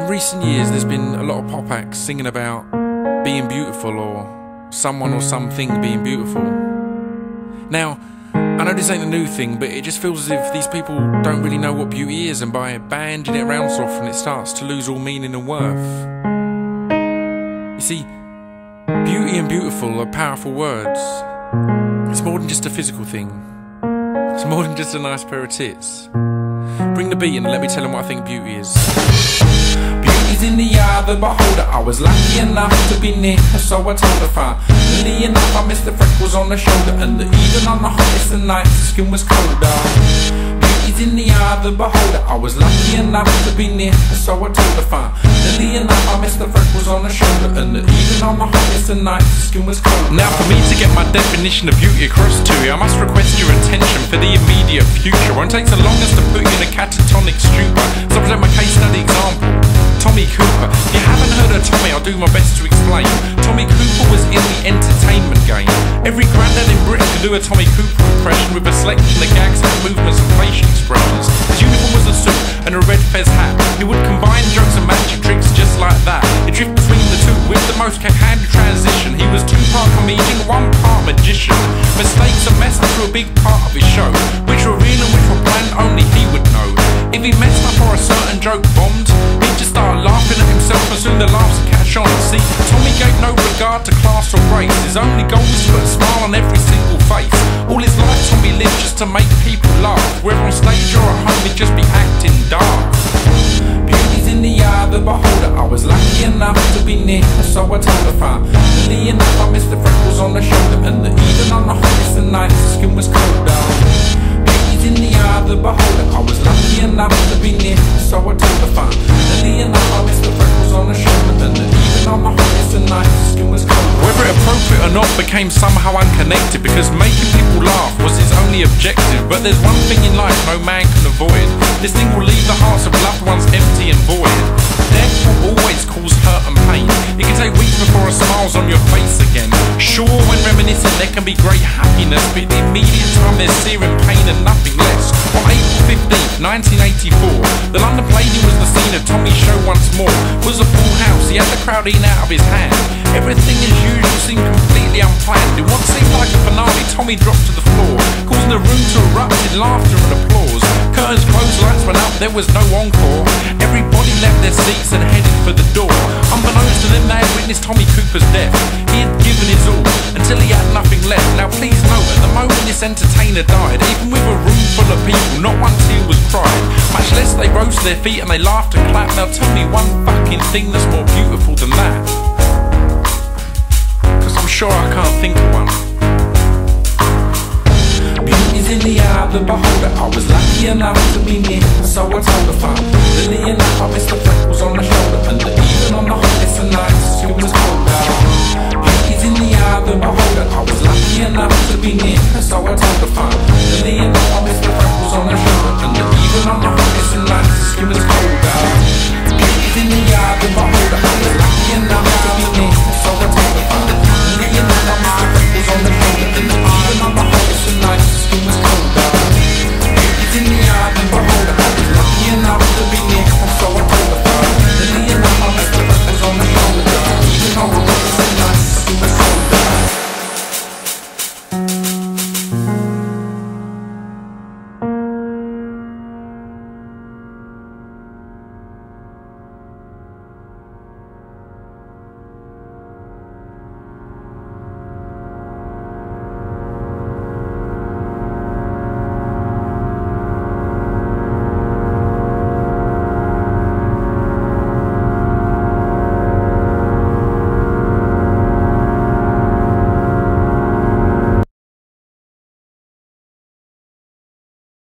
In recent years, there's been a lot of pop acts singing about being beautiful or someone or something being beautiful. Now, I know this ain't a new thing, but it just feels as if these people don't really know what beauty is, and by banding it around so often, it starts to lose all meaning and worth. You see, beauty and beautiful are powerful words. It's more than just a physical thing. It's more than just a nice pair of tits. Bring the beat and let me tell them what I think beauty is. Beauty's in the eye of the beholder. I was lucky enough to be near her, so I told her finally enough. I missed the freckles on the shoulder, and even on the hottest of nights, the skin was colder. Beauty's in the eye of the beholder. I was lucky enough to be near her, so I told her finally enough. I missed the freckles on the shoulder, and even on the hottest of nights, the skin was colder. Now, for me to get my definition of beauty across to you, I must request your attention for the immediate future. Won't take so long as to put you in a catatonic stupor. So I present my case study example. Tommy Cooper. If you haven't heard of Tommy, I'll do my best to explain. Tommy Cooper was in the entertainment game. Every granddad in Britain could do a Tommy Cooper impression with a selection of gags, hand movements and facial expressions. His uniform was a suit and a red fez hat. He would combine jokes and magic tricks just like that. He'd drift between the two with the most handy transition. He was 2-part comedian, 1-part magician. Mistakes and mess up to a big part of his show, which were real and which were planned, only he would know. If he messed up or a certain joke bombed, he'd just start laughing at himself, and soon the laughs would catch on. See, Tommy gave no regard to class or race. His only goal was to put a smile on every single face. All his life Tommy lived just to make people laugh. Whether on stage or at home, he'd just be acting daft. Beauty's in the eye of the beholder. I was lucky enough to be near her, so I told her finally enough. I missed the freckles on the shoulder, and even on the hottest of nights, the skin was colder. Beauty's in the eye of the beholder. I was lucky enough to be near her, so I told her finally enough. I missed the freckles on the shoulder, and even on the hottest of nights, the skin was colder. Whether appropriate or not became somehow unconnected, because making people laugh was his only objective. But there's one thing in life no man can avoid. This thing will leave the hearts of loved ones empty and void. Death will always cause hurt and pain. It can take weeks before a smile's on your face again. Sure, when reminiscing there can be great happiness, but the immediate time there's searing pain and nothing less. On April 15th, 1984, the London Palladium was the scene of Tommy's show once more. It was a full house, he had the crowd eating out of his hand. Everything as usual seemed completely unplanned. In what seemed like a finale, Tommy dropped to the floor, causing the room to erupt in laughter and applause. Curtains closed, lights went up, there was no encore. Everybody left their seats and headed for the door. Unbeknownst to them, they had witnessed Tommy Cooper's death. He had given his all until he had nothing left. Now please note, at the moment this entertainer died, even with a room full of people, not one tear was cried. Much less they rose to their feet and they laughed and clapped. Now tell me one fucking thing that's more beautiful than that, 'cause I'm sure I can't think of one. Beauty's in the eye of the beholder. I was lucky enough to be near her, so I told her finally enough. I missed the freckles on the shoulder, and even on the hottest of nights, the skin was colder. Beauty's in the eye of the beholder. I was lucky enough to be near her, so I told her finally enough. I missed the freckles on the shoulder, and even on the hottest of nights, the skin was colder.